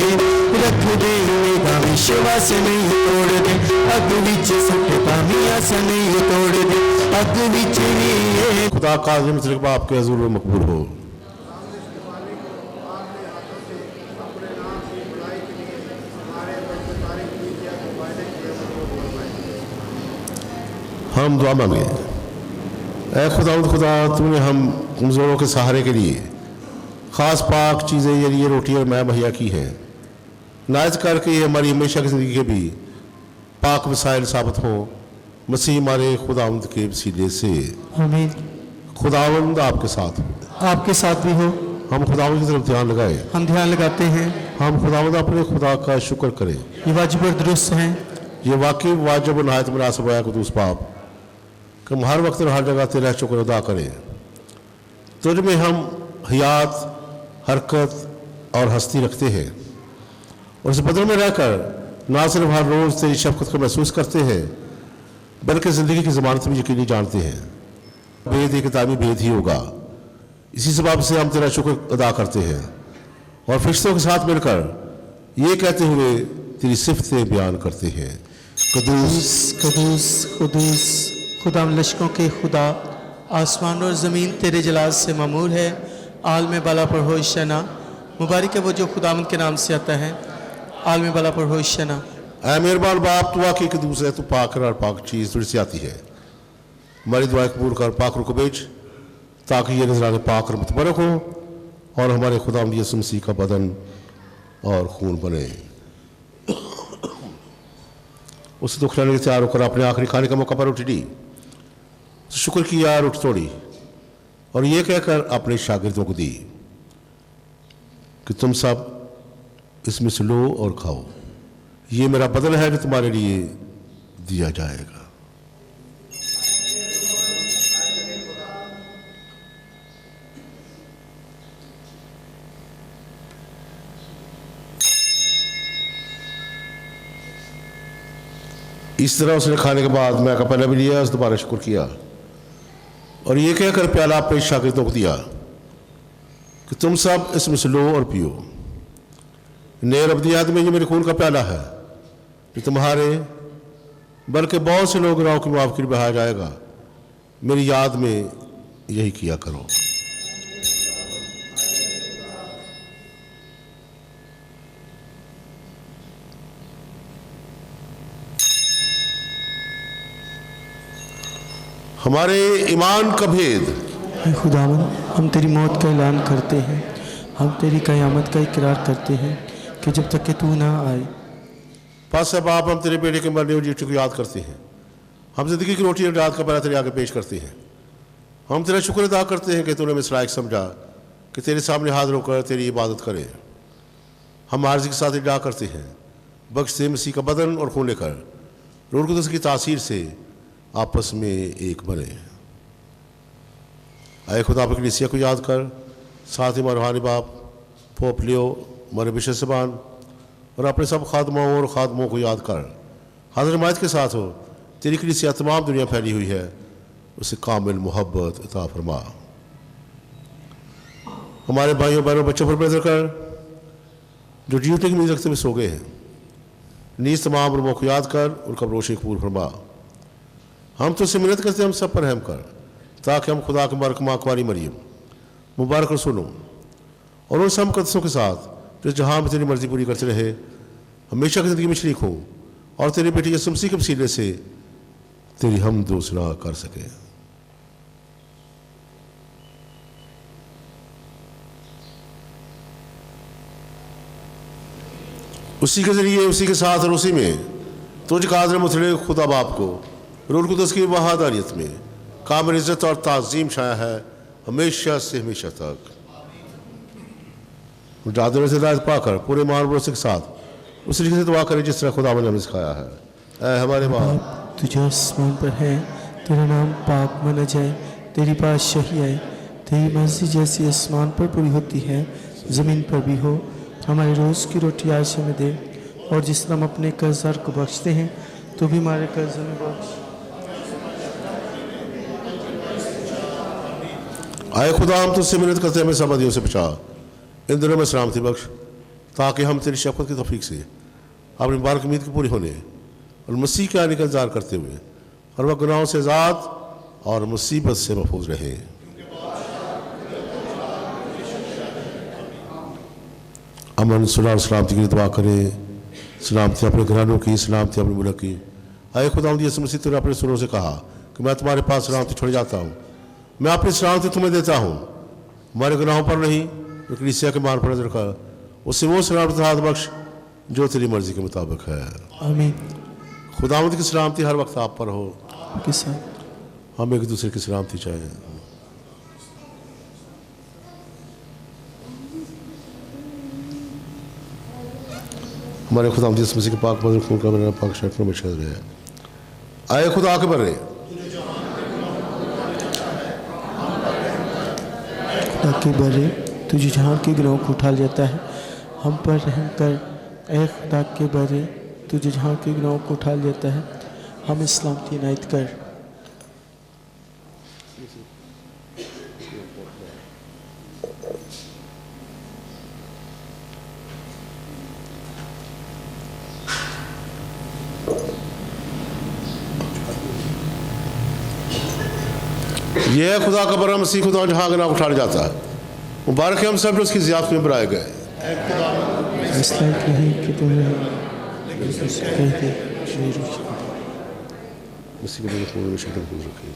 S3: रख दे मेरा विश्वास नहीं तोड़ दे। अग विच सुटे तावी आसा नहीं तोड़ दे। अग विच भी
S1: खुदा का अज़ीम तजर्बा आपके हुज़ूर में मकबूल हो। हम दुआ मांगे। ऐ खुदा तुमने हम कमज़ोरों के सहारे के लिए ख़ास पाक चीज़ें ये रोटी और मैं मुहैया की हैं। नायत करके ये हमारी हमेशा की ज़िंदगी के भी पाक वसाइल साबित हों, मसीह हमारे खुदावंद के वसीले से।
S2: आमीन।
S1: खुदावंद आपके साथ हो।
S2: आपके साथ भी हो।
S1: हम खुदावंद की तरफ ध्यान लगाए।
S2: हम ध्यान लगाते हैं।
S1: हम खुदावंद अपने खुदा का शुक्र करें।
S2: ये वाजिब और दुरुस्त हैं।
S1: ये वाकई वाजिब और नहायत मुनासिब है कुदूस बाप कि हम हर वक्त और हर जगह तेरा शुक्र अदा करें। तुझ में हम हयात, हरकत और हस्ती रखते हैं और इस बदल में रहकर ना सिर्फ हर रोज़ तेरी शफ़क़त को महसूस करते हैं बल्कि ज़िंदगी की ज़मानत भी यकीनी जानते हैं। भेद एक किताबी भेद ही होगा। इसी सबब से हम तेरा शुक्र अदा करते हैं और फरिश्तों के साथ मिलकर ये कहते हुए तेरी सिफ़तें बयान करते हैं।
S2: कुदूस कुदूस कुदूस खुदा लश्कों के खुदा, आसमान और ज़मीन तेरे जलाल से मामूर है। आल में बाला पर हो शना, मुबारक है वो जो खुदावंद के नाम से आता है। आल में बाला पर हो शना।
S1: ऐ मेहरबान बाप, तू आके कदूस है, तू पाक और पाक चीज़ तुझसे आती है। हमारी दुआ कबूल कर, पाक रुको बेच, ताकि ये नजराने पाक और मुतबरक हो और हमारे खुदावंद यीशु मसीह का बदन और खून बने। उसे दुख लाने के तैयार होकर अपने आखिरी खाने का मौका पर रोटी ली, शुक्र किया, रोटी तोड़ी और ये कहकर अपने शागिर्दों को दी कि तुम सब इसमें से लो और खाओ, ये मेरा बदन है जो तुम्हारे लिए दिया जाएगा। इस तरह उसने खाने के बाद मैं का पहले भी लिया, उस दोबारा शुक्र किया और ये कहकर प्याला अपने शागिर्दों को दिया कि तुम सब इसमें से लो और पियो। नए अब्दियात में ये मेरे खून का प्याला है जो तुम्हारे बल्कि बहुत से लोग गुनाहों की माफ़ी के लिए बहाया जाएगा। मेरी याद में यही किया करो। हमारे ईमान का भेद।
S2: हे खुदावन, हम तेरी मौत का ऐलान करते हैं, हम तेरी क़यामत का इकरार करते हैं कि जब तक कि तू ना आए।
S1: बस है बाप, हम तेरे बेटे के मरने और जीने को याद करते हैं। हम ज़िंदगी की रोटी और रात का पहला तेरे आगे पेश करते हैं। हम तेरा शुक्र अदा करते हैं कि तूने हमें इस लायक समझा कि तेरे सामने हाजिर होकर तेरी इबादत करें। हम आर्ज़ी के साथ इदा करते हैं, बख्श दे मसीह का बदन और खून लेकर रूह कुदस की तासीर से आपस में एक बने। आए खुदा अपनी कलीसिया को याद कर, साथ ही रूहानी बाप पोप लियो, हमारे बिशप सबान और अपने सब खादमों और खादमों को याद कर। हाज़िर हिमायत के साथ हो, तेरी कलीसिया तमाम दुनिया फैली हुई है, उसे कामिल मोहब्बत अता फरमा। हमारे भाइयों बहनों बच्चों पर नजर कर जो ड्यूटी की उम्मीद रखते हुए सो गए हैं। नीज़ तमाम रूमों को याद कर, उनका रोशनी कबूल फरमा। हम तो उससे मिन्नत करते हैं, हम सब पर रहम कर, ताकि हम खुदा के मुबारक माँ कुंवारी मरियम मुबारक रसूलों और उन सब मुक़द्दसों के साथ जो जहाँ में तेरी मर्ज़ी पूरी करते रहे, हमेशा की ज़िंदगी में शरीक हों और तेरे बेटे यीशु मसीह के वसीले से तेरी हम्द व सना कर सके। उसी के ज़रिए, उसी के साथ और उसी में तुझ कादर मुतले खुदा बाप को रूह कुदस की वहादारियत में कामिल इज़्ज़त और ताज़ीम शाया है हमेशा से हमेशा तक। जादर से हिदायत पाकर पूरे मान भरोसे के साथ उस तरीके से दुआ करें जिस तरह खुदा ने हमें सिखाया है। ऐ हमारे बाप,
S2: तू जो आसमान पर है, तेरा नाम पाक माना जाए, तेरी बादशाही आए, तेरी मर्ज़ी जैसी आसमान पर पूरी होती है ज़मीन पर भी हो। हमारे रोज़ की रोटी आज हमें दे, और जिस तरह हम अपने कर्जदार को बख्शते हैं तो भी हमारे कर्ज में बख्श।
S1: आए खुदा, हम तुझसे मिन्नत करते हैं, हमें सब बदियों से बचा, इन दिनों में सलामती बख्श, ताकि हम तेरी शफ़क़त की तौफ़ीक से अपनी मुबारक उम्मीद की पूरी होने और मसीह के आने का इंतज़ार करते हुए हर वक्त गुनाहों से आज़ाद और मुसीबत से महफूज रहे। अमन सुलह और सलामती की दुआ करें, सलामती अपने घरानों की, सलामती अपने मुल्क की। आए खुदा यीशु मसीह तूने अपने सुरों से कहा कि मैं तुम्हारे पास सलामती छोड़ जाता हूँ। मैं अपनी सलामती तुम्हें देता हूँ, हमारे गुनाहों पर नहीं, कलीसिया के मान पर नजर रखा, उससे वो सलामती हाथ बख्श जो तेरी मर्जी के मुताबिक है।
S3: आमीन।
S1: खुदावंद की सलामती हर वक्त आप पर हो।
S3: आपके साथ।
S1: हम एक दूसरे की सलामती चाहें। हमारे खुदावंद यीशु मसीह के पाक पवित्र खून का मेरा पाक शरीर में शहद है। आए खुदा के बरे,
S3: खुदा के बरे तुझे जहाँ के गिरोह को उठा लेता है, हम पर रहम कर। ए खुदा के बरे तुझे जहाँ के गिरोह को उठा लेता है, हम सलामती इनायत कर।
S1: यह है खुदा का बरा मसीह खुदा जहाँ गना उठा जाता है। मुबारक है हम सब जो उसकी ज़ियाफ़त में बुलाए गए।
S3: इसलिए कहीं कि तुम्हें कहते
S1: मसीह के खून में शक्ल पूज रखी।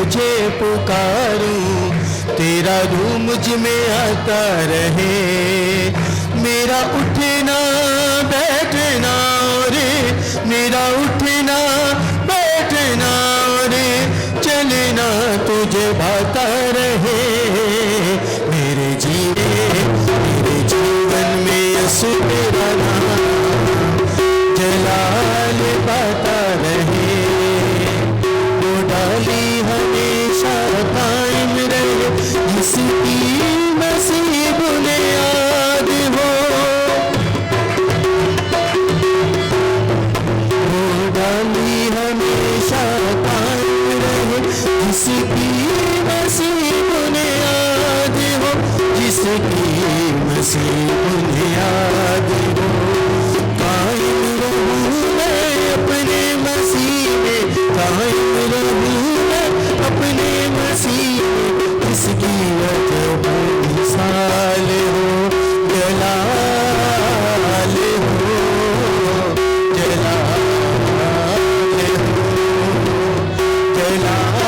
S3: तुझे पुकारूं, तेरा रूह मुझ में आता रहे। मेरा उठना बैठना रे, मेरा उठना बैठना रे, चलना तुझे भाता रहे। मेरे जीवन में यसु तेरा नाम जलाल पाता रहे। वो डाली हमेशा कायम रहे, जिसकी मसीह बुनियाद हो। वो डाली हमेशा कायम रहे, जिसकी मसीह बुनियाद हो, जिसकी मसीह बुनियाद हो। कायम रहूं मैं अपने मसीह में, कायम रहूं मैं अपने मसीह में, इसकी अजब मिसाल हो, जलाल हो, जलाल हो, जलाल हो, जलाल।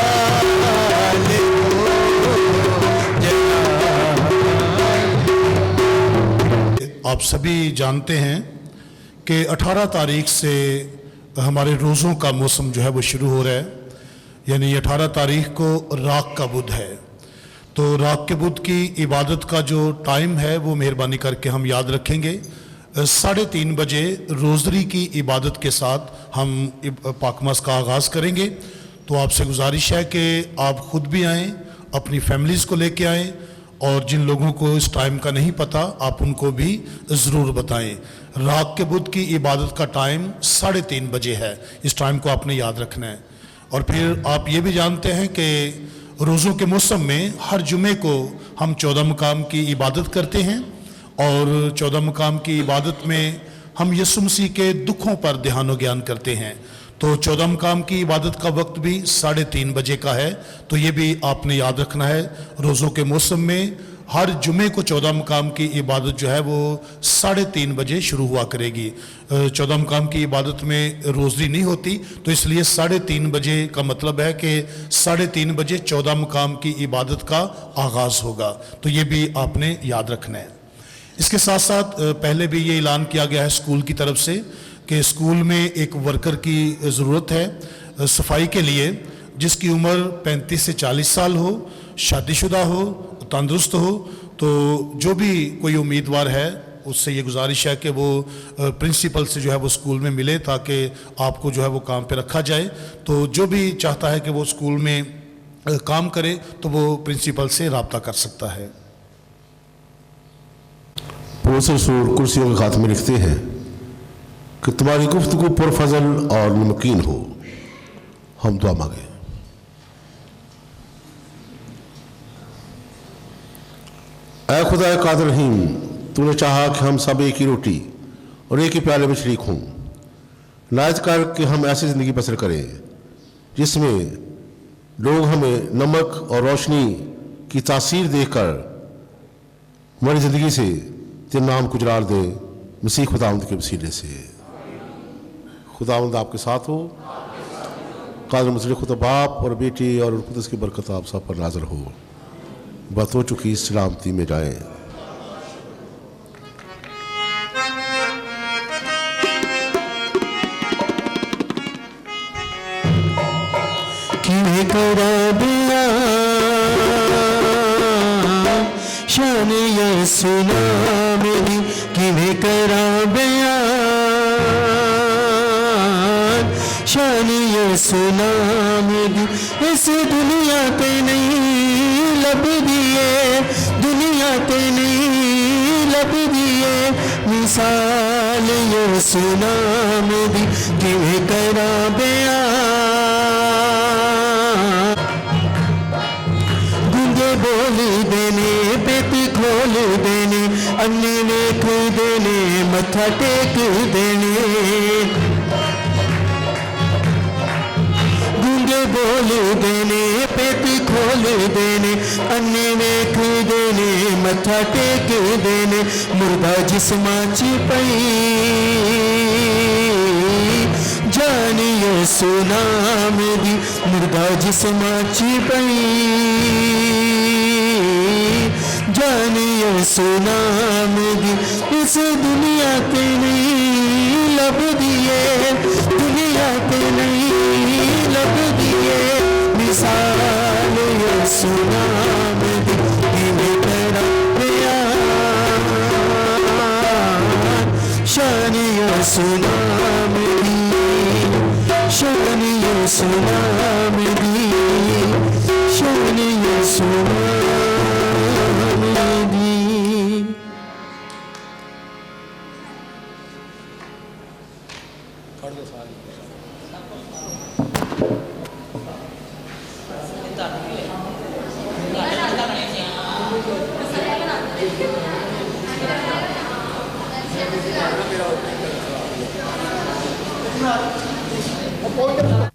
S5: आप सभी जानते हैं कि 18 तारीख से हमारे रोज़ों का मौसम जो है वो शुरू हो रहा है। यानी 18 तारीख को राख का बुध है। तो राख के बुध की इबादत का जो टाइम है वो मेहरबानी करके हम याद रखेंगे। 3:30 बजे रोज़री की इबादत के साथ हम पाकमास का आगाज़ करेंगे। तो आपसे गुजारिश है कि आप ख़ुद भी आएँ, अपनी फैमिलीज़ को लेके आएँ, और जिन लोगों को इस टाइम का नहीं पता आप उनको भी ज़रूर बताएं। रात के बुध की इबादत का टाइम 3:30 बजे है। इस टाइम को आपने याद रखना है। और फिर आप ये भी जानते हैं कि रोज़ों के मौसम में हर जुमे को हम 14 मकाम की इबादत करते हैं, और 14 मकाम की इबादत में हम यीशु मसीह के दुखों पर ध्यान और ज्ञान करते हैं। तो 14 मकाम की इबादत का वक्त भी 3:30 बजे का है। तो ये भी आपने याद रखना है। रोज़ों के मौसम में हर जुमे को 14 मकाम की इबादत जो है वो 3:30 बजे शुरू हुआ करेगी। 14 मकाम की इबादत में रोज़री नहीं होती, तो इसलिए 3:30 बजे का मतलब है कि 3:30 बजे 14 मकाम की इबादत का आगाज़ होगा। तो ये भी आपने याद रखना है। इसके साथ साथ पहले भी ये ऐलान किया गया है स्कूल की तरफ से कि स्कूल में एक वर्कर की ज़रूरत है सफाई के लिए, जिसकी उम्र 35 से 40 साल हो, शादीशुदा हो, तंदुरुस्त हो। तो जो भी कोई उम्मीदवार है उससे ये गुजारिश है कि वो प्रिंसिपल से जो है वो स्कूल में मिले, ताकि आपको जो है वो काम पे रखा जाए। तो जो भी चाहता है कि वो स्कूल में काम करे तो वो प्रिंसिपल से रब्ता कर सकता है।
S1: प्रोफेसर कुर्सियों के खाते में लिखते हैं कि तुम्हारी गुफ्तगू पुरफजल और मुमकिन हो। हम दुआ मांगे। ऐ खुदा कादिर रहीम, तूने चाहा कि हम सब एक ही रोटी और एक ही प्याले में शरीक हों। नायत कर कि हम ऐसी ज़िंदगी बसर करें जिसमें लोग हमें नमक और रोशनी की तासीर देकर हमारी ज़िंदगी से तेरे नाम को जलाल दे, मसीह खुदावंद के वसीले से। खुदावंद आपके साथ हो। कादिर मुतल्लिक़ खुदा बाप और बेटी और कुदस की बरकत आप सब पर नाज़र हो। बात हो चुकी सलामती में जाए।
S3: किवें करा दिया शान यीशु नाम दी, किवें करा बयान शान यीशु नाम दी। इस दुनिया पे नहीं लब दिए, दुनिया पे नहीं लब दिए, मिसाल यीशु नाम दी, किवें करा बयान। गूंगे बोल देने, बेटी खोल देने, अन्य वेख देने, मत्था टेक देने। गूंगे बोल देने, पेटी खोल देने, अन्य वेख देने, मत्था टेक देने। मुर्दा जिस्मां च पई जानिए सुनाम दी मुर्दा जिस्माची पई जानिए सुनाम दी इस दुनिया पे नहीं लब दिए दुनिया पे नहीं लब दिए मिसाल ये सुनाम दी इन्हें तेरा बयान शानिया सुनाम दी शानिया सुनाम दी शानिया सुनाम दी
S6: Poi